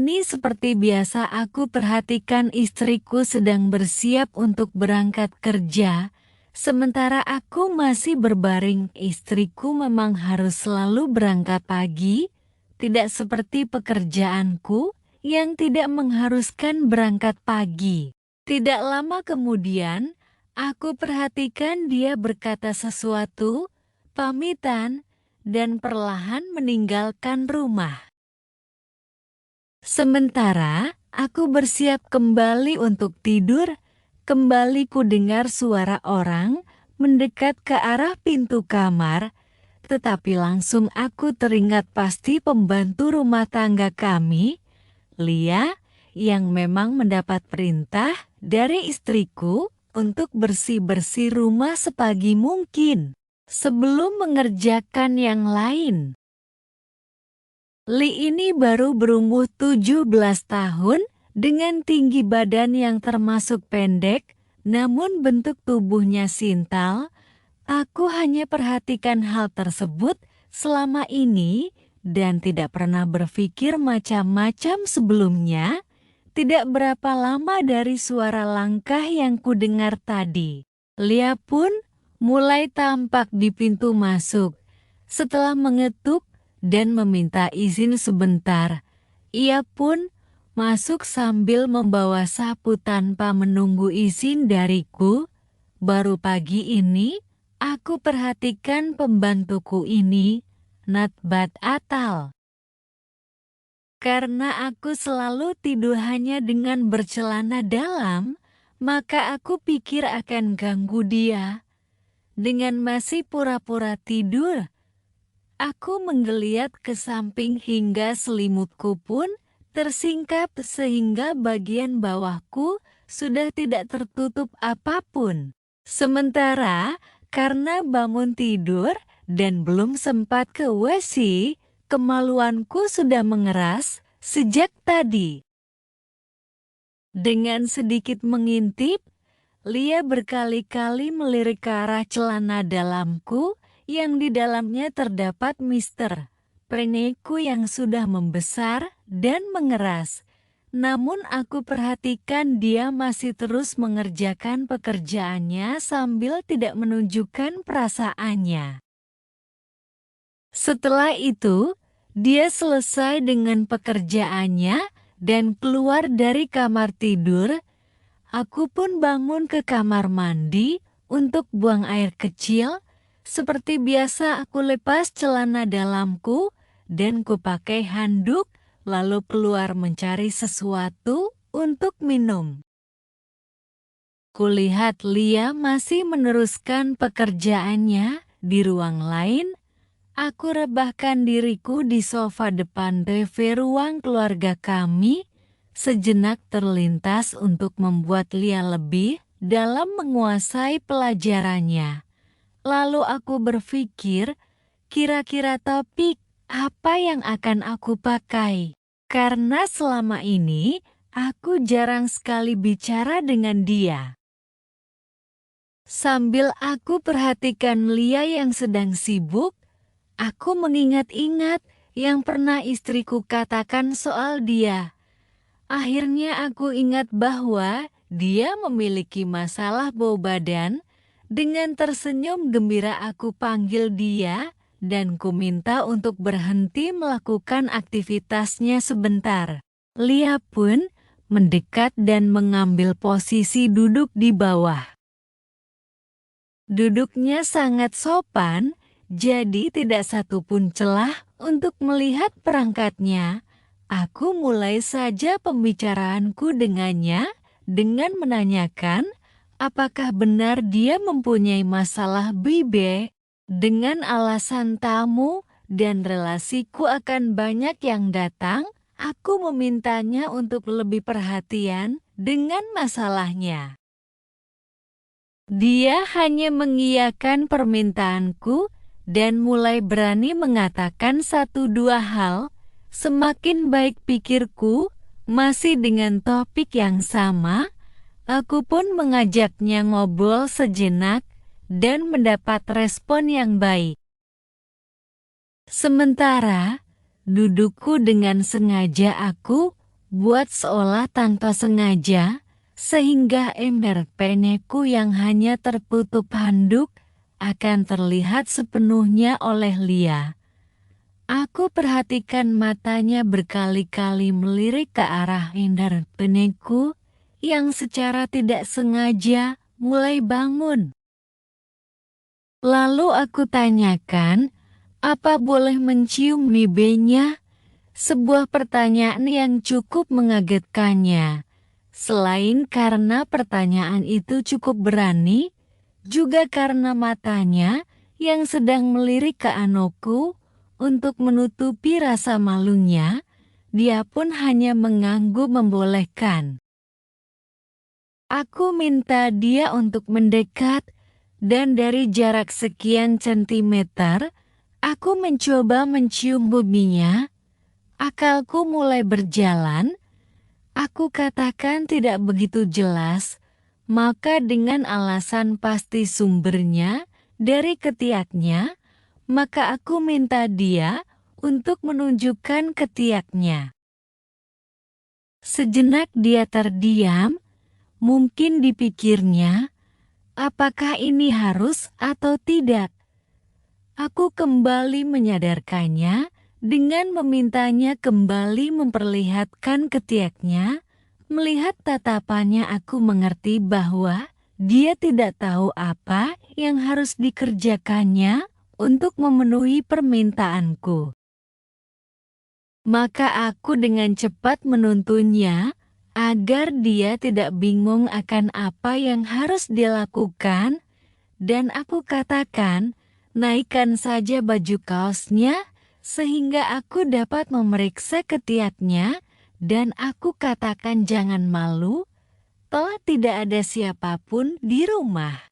ini seperti biasa aku perhatikan istriku sedang bersiap untuk berangkat kerja, sementara aku masih berbaring. Istriku memang harus selalu berangkat pagi, tidak seperti pekerjaanku yang tidak mengharuskan berangkat pagi. Tidak lama kemudian, aku perhatikan dia berkata sesuatu, pamitan, dan perlahan meninggalkan rumah. Sementara aku bersiap kembali untuk tidur, kembali ku dengar suara orang mendekat ke arah pintu kamar, tetapi langsung aku teringat pasti pembantu rumah tangga kami, Lia, yang memang mendapat perintah dari istriku untuk bersih-bersih rumah sepagi mungkin, sebelum mengerjakan yang lain. Li ini baru berumur 17 tahun, dengan tinggi badan yang termasuk pendek, namun bentuk tubuhnya sintal. Aku hanya perhatikan hal tersebut selama ini, dan tidak pernah berpikir macam-macam sebelumnya. Tidak berapa lama dari suara langkah yang kudengar tadi, Lia pun mulai tampak di pintu masuk. Setelah mengetuk dan meminta izin sebentar, ia pun masuk sambil membawa sapu tanpa menunggu izin dariku. Baru pagi ini, aku perhatikan pembantuku ini, Natbat Atal. Karena aku selalu tidur hanya dengan bercelana dalam, maka aku pikir akan ganggu dia. Dengan masih pura-pura tidur, aku menggeliat ke samping hingga selimutku pun tersingkap sehingga bagian bawahku sudah tidak tertutup apapun. Sementara karena bangun tidur dan belum sempat ke WC, kemaluanku sudah mengeras sejak tadi. Dengan sedikit mengintip, Lia berkali-kali melirik ke arah celana dalamku, yang di dalamnya terdapat Mister Preneku yang sudah membesar dan mengeras. Namun aku perhatikan dia masih terus mengerjakan pekerjaannya sambil tidak menunjukkan perasaannya. Setelah itu, dia selesai dengan pekerjaannya dan keluar dari kamar tidur. Aku pun bangun ke kamar mandi untuk buang air kecil. Seperti biasa aku lepas celana dalamku dan kupakai handuk, lalu keluar mencari sesuatu untuk minum. Kulihat Lia masih meneruskan pekerjaannya di ruang lain. Aku rebahkan diriku di sofa depan TV ruang keluarga kami. Sejenak terlintas untuk membuat Lia lebih dalam menguasai pelajarannya. Lalu aku berpikir, kira-kira topik apa yang akan aku pakai? Karena selama ini, aku jarang sekali bicara dengan dia. Sambil aku perhatikan Lia yang sedang sibuk, aku mengingat-ingat yang pernah istriku katakan soal dia. Akhirnya aku ingat bahwa dia memiliki masalah bau badan. Dengan tersenyum gembira aku panggil dia dan ku minta untuk berhenti melakukan aktivitasnya sebentar. Lia pun mendekat dan mengambil posisi duduk di bawah. Duduknya sangat sopan, jadi tidak satupun celah untuk melihat perangkatnya. Aku mulai saja pembicaraanku dengannya dengan menanyakan apakah benar dia mempunyai masalah bibe. Dengan alasan tamu dan relasiku akan banyak yang datang, aku memintanya untuk lebih perhatian dengan masalahnya. Dia hanya mengiyakan permintaanku dan mulai berani mengatakan satu dua hal. Semakin baik pikirku, masih dengan topik yang sama, aku pun mengajaknya ngobrol sejenak dan mendapat respon yang baik. Sementara, dudukku dengan sengaja aku buat seolah tanpa sengaja, sehingga ember peneku yang hanya tertutup handuk akan terlihat sepenuhnya oleh Lia. Aku perhatikan matanya berkali-kali melirik ke arah ember peneku yang secara tidak sengaja mulai bangun. Lalu aku tanyakan, apa boleh mencium bibirnya? Sebuah pertanyaan yang cukup mengagetkannya. Selain karena pertanyaan itu cukup berani, juga karena matanya yang sedang melirik ke Anoku untuk menutupi rasa malunya, dia pun hanya mengangguk membolehkan. Aku minta dia untuk mendekat, dan dari jarak sekian sentimeter, aku mencoba mencium buminya. Akalku mulai berjalan. Aku katakan tidak begitu jelas, maka dengan alasan pasti sumbernya dari ketiaknya, maka aku minta dia untuk menunjukkan ketiaknya. Sejenak dia terdiam, mungkin dipikirnya, apakah ini harus atau tidak? Aku kembali menyadarkannya dengan memintanya kembali memperlihatkan ketiaknya. Melihat tatapannya aku mengerti bahwa dia tidak tahu apa yang harus dikerjakannya untuk memenuhi permintaanku. Maka aku dengan cepat menuntunnya agar dia tidak bingung akan apa yang harus dilakukan, dan aku katakan, naikkan saja baju kaosnya sehingga aku dapat memeriksa ketiaknya, dan aku katakan jangan malu, toh tidak ada siapapun di rumah.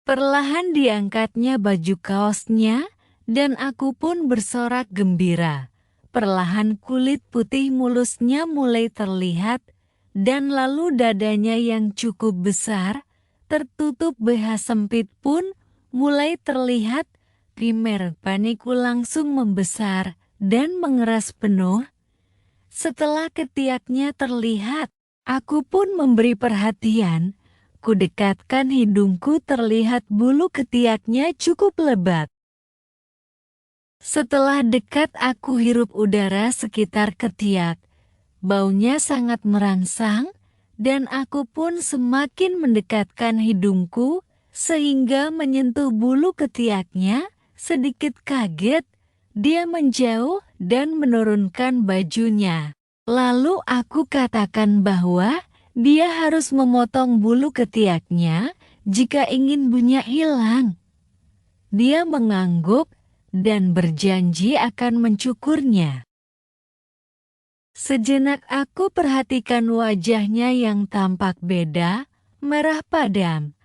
Perlahan diangkatnya baju kaosnya, dan aku pun bersorak gembira. Perlahan kulit putih mulusnya mulai terlihat, dan lalu dadanya yang cukup besar, tertutup BH sempit pun mulai terlihat. Primer paniku langsung membesar dan mengeras penuh. Setelah ketiaknya terlihat, aku pun memberi perhatian. Kudekatkan hidungku, terlihat bulu ketiaknya cukup lebat. Setelah dekat aku hirup udara sekitar ketiak. Baunya sangat merangsang, dan aku pun semakin mendekatkan hidungku sehingga menyentuh bulu ketiaknya. Sedikit kaget, dia menjauh dan menurunkan bajunya. Lalu aku katakan bahwa dia harus memotong bulu ketiaknya jika ingin bunyinya hilang. Dia mengangguk dan berjanji akan mencukurnya. Sejenak aku perhatikan wajahnya yang tampak beda, merah padam.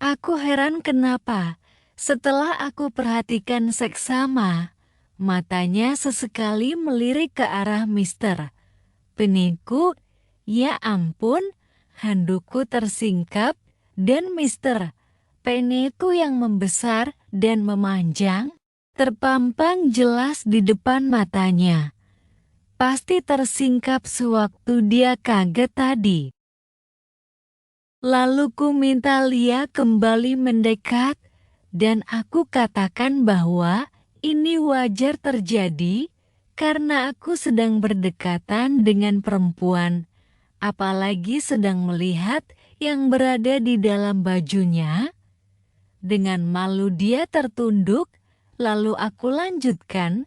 Aku heran kenapa, setelah aku perhatikan seksama, matanya sesekali melirik ke arah Mister Peniku. Ya ampun, handukku tersingkap, dan Mister Peniku yang membesar dan memanjang, terpampang jelas di depan matanya. Pasti tersingkap sewaktu dia kaget tadi. Lalu ku minta Lia kembali mendekat, dan aku katakan bahwa ini wajar terjadi karena aku sedang berdekatan dengan perempuan, apalagi sedang melihat yang berada di dalam bajunya. Dengan malu dia tertunduk, lalu aku lanjutkan,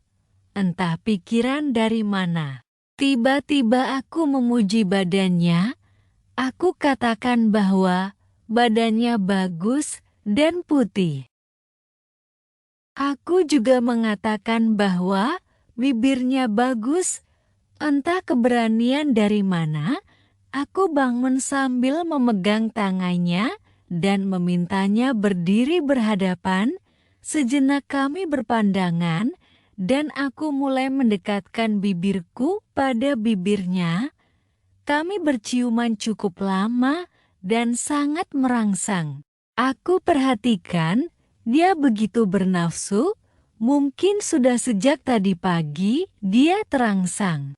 entah pikiran dari mana. Tiba-tiba aku memuji badannya. Aku katakan bahwa badannya bagus dan putih. Aku juga mengatakan bahwa bibirnya bagus. Entah keberanian dari mana, aku bangun sambil memegang tangannya dan memintanya berdiri berhadapan. Sejenak kami berpandangan, dan aku mulai mendekatkan bibirku pada bibirnya. Kami berciuman cukup lama dan sangat merangsang. Aku perhatikan, dia begitu bernafsu, mungkin sudah sejak tadi pagi dia terangsang.